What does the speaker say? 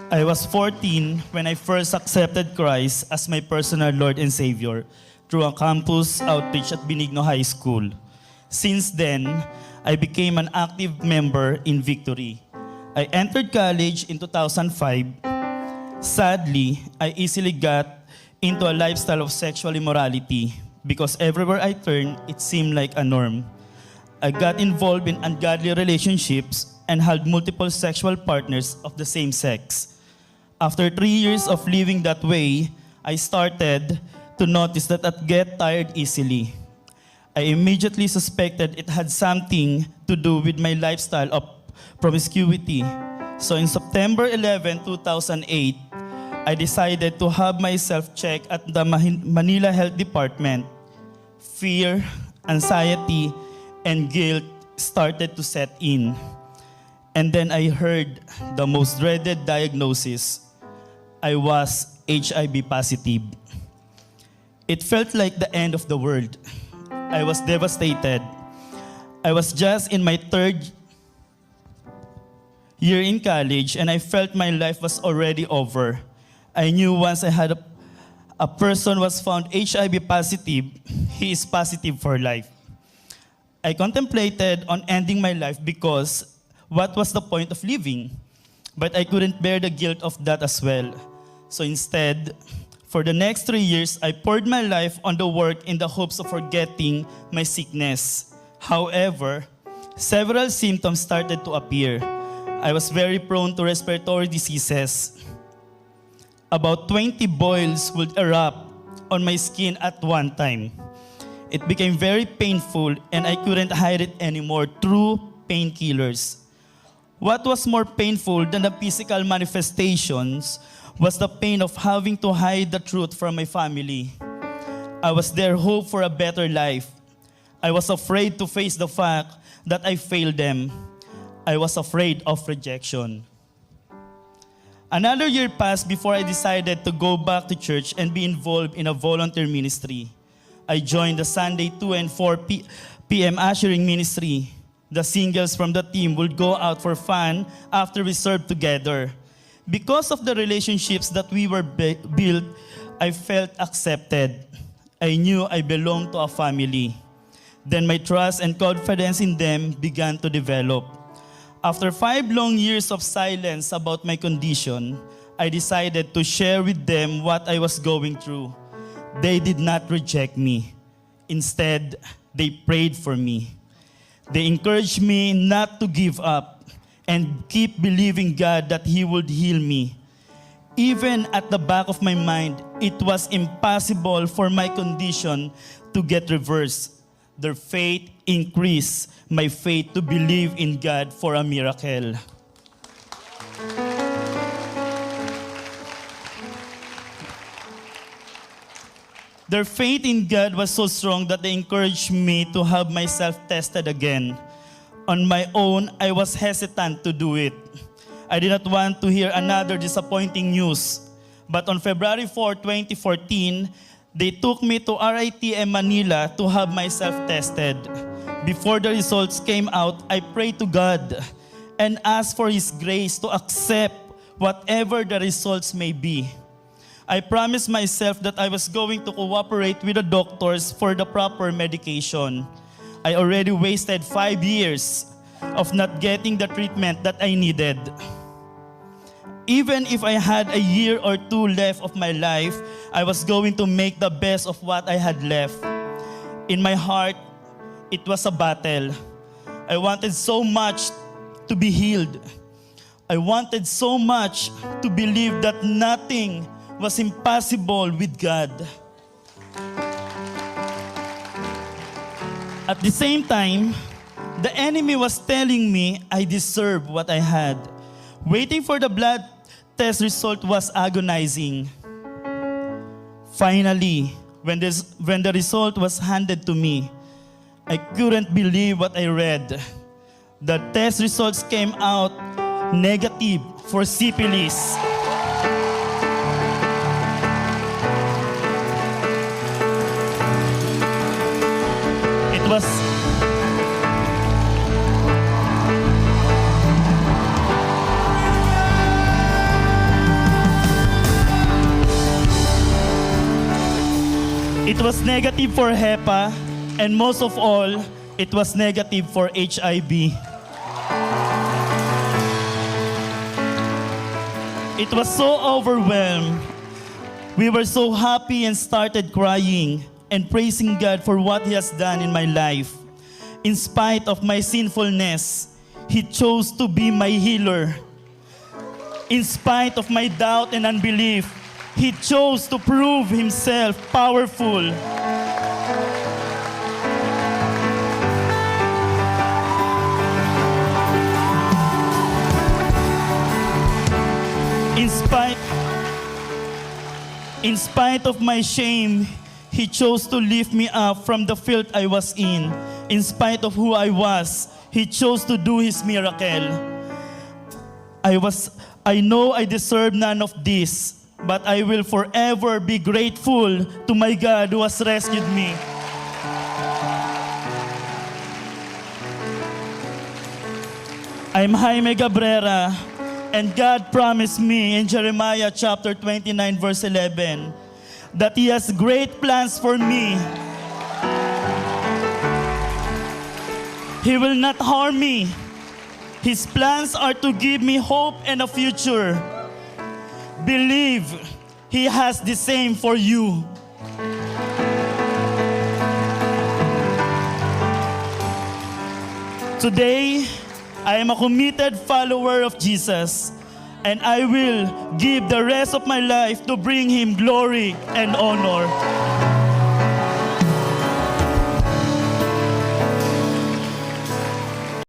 I was 14 when I first accepted Christ as my personal Lord and Savior through a campus outreach at Benigno High School. Since then, I became an active member in Victory. I entered college in 2005. Sadly, I easily got into a lifestyle of sexual immorality because everywhere I turned, it seemed like a norm. I got involved in ungodly relationships and had multiple sexual partners of the same sex. After 3 years of living that way, I started to notice that I get tired easily. I immediately suspected it had something to do with my lifestyle of promiscuity. So in September 11, 2008, I decided to have myself checked at the Manila Health Department. Fear, anxiety, and guilt started to set in. And then I heard the most dreaded diagnosis. I was HIV positive. It felt like the end of the world. I was devastated. I was just in my third year in college and I felt my life was already over. I knew once I had a person was found HIV positive, he is positive for life. I contemplated on ending my life because what was the point of living? But I couldn't bear the guilt of that as well. So instead, for the next 3 years, I poured my life on the work in the hopes of forgetting my sickness. However, several symptoms started to appear. I was very prone to respiratory diseases. About 20 boils would erupt on my skin at one time. It became very painful and I couldn't hide it anymore through painkillers. What was more painful than the physical manifestations was the pain of having to hide the truth from my family. I was their hope for a better life. I was afraid to face the fact that I failed them. I was afraid of rejection. Another year passed before I decided to go back to church and be involved in a volunteer ministry. I joined the Sunday 2 and 4 p.m. ushering ministry. The singles from the team would go out for fun after we served together. Because of the relationships that we were built, I felt accepted. I knew I belonged to a family. Then my trust and confidence in them began to develop. After 5 long years of silence about my condition, I decided to share with them what I was going through. They did not reject me. Instead, they prayed for me. They encouraged me not to give up and keep believing God that He would heal me. Even at the back of my mind, it was impossible for my condition to get reversed. Their faith increased my faith to believe in God for a miracle. Their faith in God was so strong that they encouraged me to have myself tested again. On my own, I was hesitant to do it. I did not want to hear another disappointing news. But on February 4, 2014, they took me to RITM Manila to have myself tested. Before the results came out, I prayed to God and asked for His grace to accept whatever the results may be. I promised myself that I was going to cooperate with the doctors for the proper medication. I already wasted 5 years of not getting the treatment that I needed. Even if I had a year or 2 left of my life, I was going to make the best of what I had left. In my heart, it was a battle. I wanted so much to be healed. I wanted so much to believe that nothing was impossible with God. At the same time, the enemy was telling me I deserved what I had. Waiting for the blood test result was agonizing. Finally, when the result was handed to me, I couldn't believe what I read. The test results came out negative for syphilis. It was negative for HEPA, and most of all, it was negative for HIV. It was so overwhelmed. We were so happy and started crying and praising God for what He has done in my life. In spite of my sinfulness, He chose to be my healer. In spite of my doubt and unbelief, He chose to prove Himself powerful. In spite of my shame, He chose to lift me up from the filth I was in. In spite of who I was, He chose to do His miracle. I know I deserve none of this, but I will forever be grateful to my God who has rescued me. I'm Jaime Cabrera, and God promised me in Jeremiah chapter 29, verse 11, that He has great plans for me. He will not harm me. His plans are to give me hope and a future. Believe He has the same for you. Today, I am a committed follower of Jesus, and I will give the rest of my life to bring Him glory and honor.